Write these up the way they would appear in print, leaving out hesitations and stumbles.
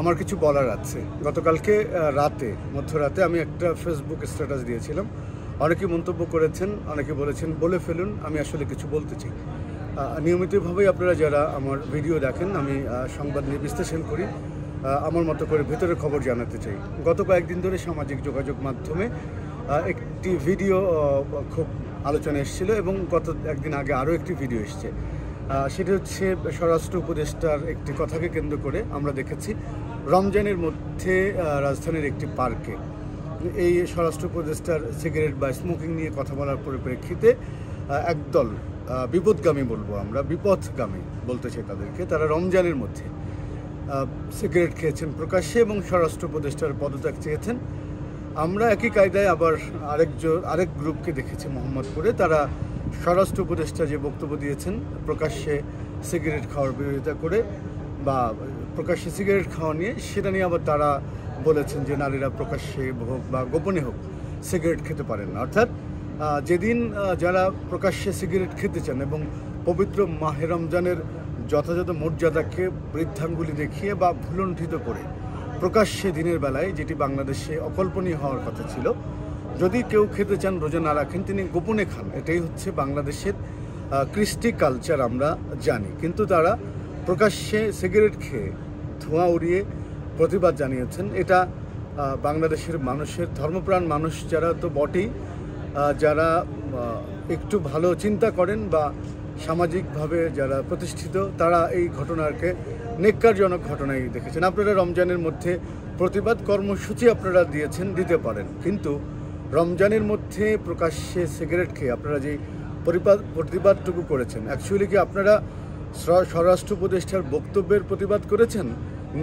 আমার কিছু বলার আছে। গতকালকে মধ্যরাতে আমি একটা ফেসবুক স্ট্যাটাস দিয়েছিলাম। অনেকে মন্তব্য করেছেন, অনেকে বলেছেন বলে ফেলুন, আমি আসলে কিছু বলতে চাই। নিয়মিতভাবেই আপনারা যারা আমার ভিডিও দেখেন, আমি সংবাদ নিয়ে বিশ্লেষণ করি, আমার মতো করে ভেতরের খবর জানাতে চাই। গত কয়েকদিন ধরে সামাজিক যোগাযোগ মাধ্যমে একটি ভিডিও খুব আলোচনা এসেছিল এবং গত একদিন আগে আরও একটি ভিডিও এসছে। সেটা হচ্ছে স্বরাষ্ট্র উপদেষ্টার একটি কথাকে কেন্দ্র করে আমরা দেখেছি রমজানের মধ্যে রাজধানীর একটি পার্কে এই স্বরাষ্ট্র উপদেষ্টার সিগারেট বা স্মোকিং নিয়ে কথা বলার পরিপ্রেক্ষিতে একদল বিপদগামী বলবো, আমরা বিপথগামী বলতে চাই তাদেরকে, তারা রমজানের মধ্যে সিগারেট খেয়েছেন প্রকাশ্যে এবং স্বরাষ্ট্র উপদেষ্টার পদত্যাগ চেয়েছেন। আমরা একই কায়দায় আবার আরেক গ্রুপকে দেখেছি মোহাম্মদপুরে, তারা স্বরাষ্ট্র উপদেষ্টা যে বক্তব্য দিয়েছেন প্রকাশ্যে সিগারেট খাওয়ার বিরোধিতা করে বা প্রকাশ্যে সিগারেট খাওয়া নিয়ে, সেটা নিয়ে আবার তারা বলেছেন যে নারীরা প্রকাশ্যে হোক বা গোপনে হোক সিগারেট খেতে পারেন না। অর্থাৎ যেদিন যারা প্রকাশ্যে সিগারেট খেতে চান এবং পবিত্র মাহে রমজানের যথাযথ মর্যাদাকে বৃদ্ধাঙ্গুলি দেখিয়ে বা ভুলণ্ঠিত করে প্রকাশ্যে দিনের বেলায়, যেটি বাংলাদেশে অকল্পনীয় হওয়ার কথা ছিল, যদি কেউ খেতে চান রোজা না রাখেন তিনি গোপনে খান, এটাই হচ্ছে বাংলাদেশের কৃষ্টি কালচার আমরা জানি। কিন্তু তারা প্রকাশ্যে সিগারেট খেয়ে ধোঁয়া উড়িয়ে প্রতিবাদ জানিয়েছেন। এটা বাংলাদেশের মানুষের, ধর্মপ্রাণ মানুষ যারা তো বটেই, যারা একটু ভালো চিন্তা করেন বা সামাজিকভাবে যারা প্রতিষ্ঠিত, তারা এই ঘটনাকে নেক্কারজনক ঘটনাই দেখেছেন। আপনারা রমজানের মধ্যে প্রতিবাদ কর্মসূচি আপনারা দিতে পারেন, কিন্তু রমজানের মধ্যে প্রকাশ্যে সিগারেট খেয়ে আপনারা যে প্রতিবাদটুকু করেছেন, অ্যাকচুয়ালি কি আপনারা স্বরাষ্ট্র উপদেষ্টার বক্তব্যের প্রতিবাদ করেছেন,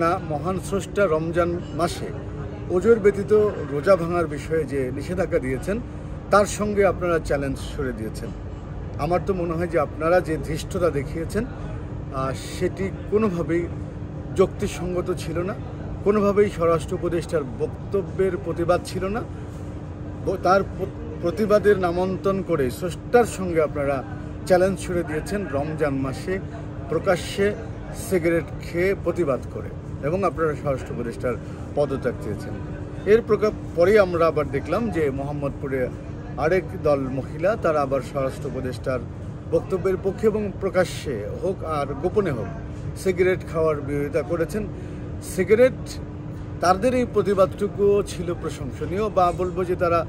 না মহান স্রষ্টা রমজান মাসে ওজোর ব্যতীত রোজা ভাঙার বিষয়ে যে নিষেধাজ্ঞা দিয়েছেন তার সঙ্গে আপনারা চ্যালেঞ্জ সরে দিয়েছেন? আমার তো মনে হয় যে আপনারা যে ধৃষ্টতা দেখিয়েছেন সেটি কোনোভাবেই যুক্তিসঙ্গত ছিল না, কোনোভাবেই স্বরাষ্ট্র উপদেষ্টার বক্তব্যের প্রতিবাদ ছিল না। তার প্রতিবাদের নামান্তর করে স্রষ্টার সঙ্গে আপনারা চ্যালেঞ্জ ছুড়ে দিয়েছেন রমজান মাসে প্রকাশ্যে সিগারেট খেয়ে প্রতিবাদ করে, এবং আপনারা স্বরাষ্ট্র উপদেষ্টার পদত্যাগ চেয়েছেন। এর পরেই আমরা আবার দেখলাম যে মোহাম্মদপুরে আরেক দল মহিলা, তারা আবার স্বরাষ্ট্র উপদেষ্টার বক্তব্যের পক্ষে এবং প্রকাশ্যে হোক আর গোপনে হোক সিগারেট খাওয়ার বিরোধিতা করেছেন। সিগারেট, তাদের এই প্রতিবাদটুকুও ছিল প্রশংসনীয়, বা বলবো যে তারা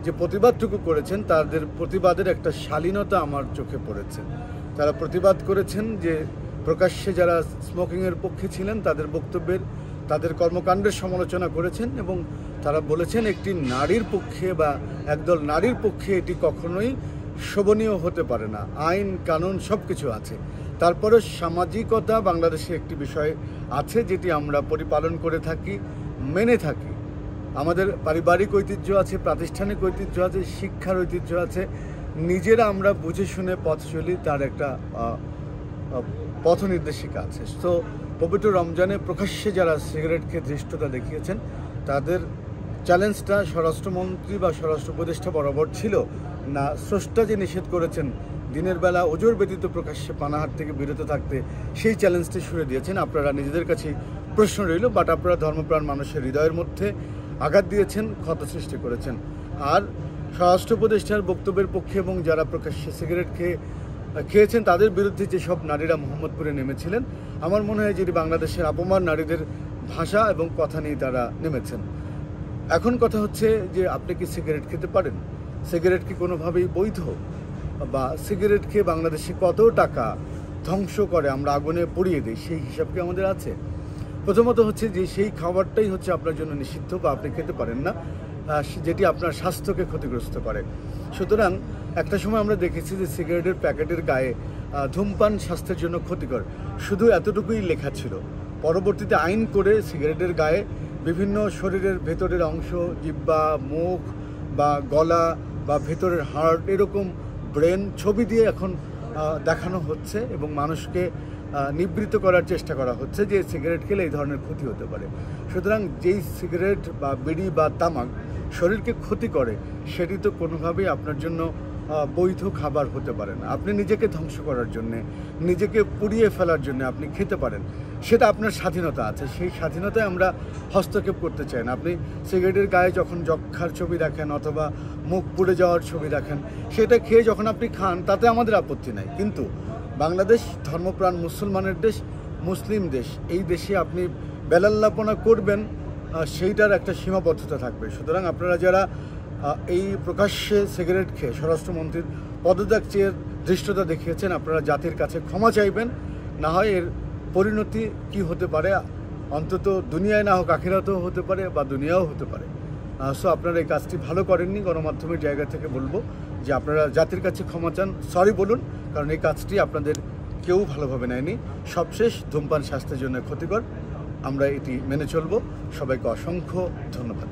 যে প্রতিবাদটুকু করেছেন তাদের প্রতিবাদের একটা শালীনতা আমার চোখে পড়েছে। তারা প্রতিবাদ করেছেন যে প্রকাশ্যে যারা স্মোকিংয়ের পক্ষে ছিলেন তাদের বক্তব্যের, তাদের কর্মকাণ্ডের সমালোচনা করেছেন এবং তারা বলেছেন একটি নারীর পক্ষে বা একদল নারীর পক্ষে এটি কখনোই শোভনীয় হতে পারে না। আইন কানুন সব কিছু আছে, তারপরে সামাজিকতা বাংলাদেশে একটি বিষয় আছে যেটি আমরা পরিপালন করে থাকি, মেনে থাকি। আমাদের পারিবারিক ঐতিহ্য আছে, প্রাতিষ্ঠানিক ঐতিহ্য আছে, শিক্ষার ঐতিহ্য আছে, নিজেরা আমরা বুঝে শুনে পথ চলি, তার একটা পথ নির্দেশিকা আছে। তো পবিত্র রমজানে প্রকাশ্যে যারা সিগারেট খেয়ে ধৃষ্টতা দেখিয়েছেন তাদের চ্যালেঞ্জটা স্বরাষ্ট্রমন্ত্রী বা স্বরাষ্ট্র উপদেষ্টা বরাবর ছিল না, স্রষ্টা যে নিষেধ করেছেন দিনের বেলা ওজোর ব্যতীত প্রকাশ্যে পানাহার থেকে বিরত থাকতে, সেই চ্যালেঞ্জটি সরে দিয়েছেন। আপনারা নিজেদের কাছে প্রশ্ন রইল, বাট আপনারা ধর্মপ্রাণ মানুষের হৃদয়ের মধ্যে আঘাত দিয়েছেন, ক্ষত সৃষ্টি করেছেন। আর স্বরাষ্ট্র উপদেষ্টার বক্তব্যের পক্ষে এবং যারা প্রকাশ্যে সিগারেট খেয়েছেন তাদের বিরুদ্ধে যেসব নারীরা মোহাম্মদপুরে নেমেছিলেন, আমার মনে হয় যে বাংলাদেশের আপামর নারীদের ভাষা এবং কথা নিয়ে তারা নেমেছেন। এখন কথা হচ্ছে যে আপনি কি সিগারেট খেতে পারেন? সিগারেট কি কোনোভাবেই বৈধ? বা সিগারেট খেয়ে বাংলাদেশে কত টাকা ধ্বংস করে আমরা আগুনে পুড়িয়ে দিই, সেই হিসাব কি আমাদের আছে? প্রথমত হচ্ছে যে সেই খাবারটাই হচ্ছে আপনার জন্য নিষিদ্ধ বা আপনি খেতে পারেন না, যেটি আপনার স্বাস্থ্যকে ক্ষতিগ্রস্ত করে। সুতরাং একটা সময় আমরা দেখেছি যে সিগারেটের প্যাকেটের গায়ে ধূমপান স্বাস্থ্যের জন্য ক্ষতিকর, শুধু এতটুকুই লেখা ছিল। পরবর্তীতে আইন করে সিগারেটের গায়ে বিভিন্ন শরীরের ভেতরের অংশ, জিহ্বা, মুখ বা গলা বা ভেতরের হার্ট, এরকম ব্রেন ছবি দিয়ে এখন দেখানো হচ্ছে এবং মানুষকে নিবৃত্ত করার চেষ্টা করা হচ্ছে যে সিগারেট খেলে এই ধরনের ক্ষতি হতে পারে। সুতরাং যেই সিগারেট বা বিড়ি বা তামাক শরীরকে ক্ষতি করে, সেটি তো কোনোভাবেই আপনার জন্য বৈধ খাবার হতে পারে না। আপনি নিজেকে ধ্বংস করার জন্যে, নিজেকে পুড়িয়ে ফেলার জন্য আপনি খেতে পারেন, সেটা আপনার স্বাধীনতা আছে, সেই স্বাধীনতায় আমরা হস্তক্ষেপ করতে চাই না। আপনি সিগারেটের গায়ে যখন যক্ষার ছবি দেখেন অথবা মুখ পুড়ে যাওয়ার ছবি দেখেন, সেটা খেয়ে যখন আপনি খান তাতে আমাদের আপত্তি নাই, কিন্তু বাংলাদেশ ধর্মপ্রাণ মুসলমানের দেশ, মুসলিম দেশ, এই দেশে আপনি বেলাল্লাপনা করবেন সেইটার একটা সীমাবদ্ধতা থাকবে। সুতরাং আপনারা যারা এই প্রকাশ্যে সিগারেট খেয়ে স্বরাষ্ট্রমন্ত্রীর পদত্যাগ চেয়ে ধৃষ্টতা দেখিয়েছেন, আপনারা জাতির কাছে ক্ষমা চাইবেন, না হয় এর পরিণতি কি হতে পারে, অন্তত দুনিয়ায় না হোক আখিরাতেও হতে পারে বা দুনিয়াও হতে পারে। সো আপনারা এই কাজটি ভালো করেননি। গণমাধ্যমের জায়গা থেকে বলবো যে আপনারা জাতির কাছে ক্ষমা চান, সরি বলুন, কারণ এই কাজটি আপনাদের কেউ ভালোভাবে নেয়নি। সবশেষ, ধূমপান স্বাস্থ্যের জন্য ক্ষতিকর, আমরা এটি মেনে চলব। সবাইকে অসংখ্য ধন্যবাদ।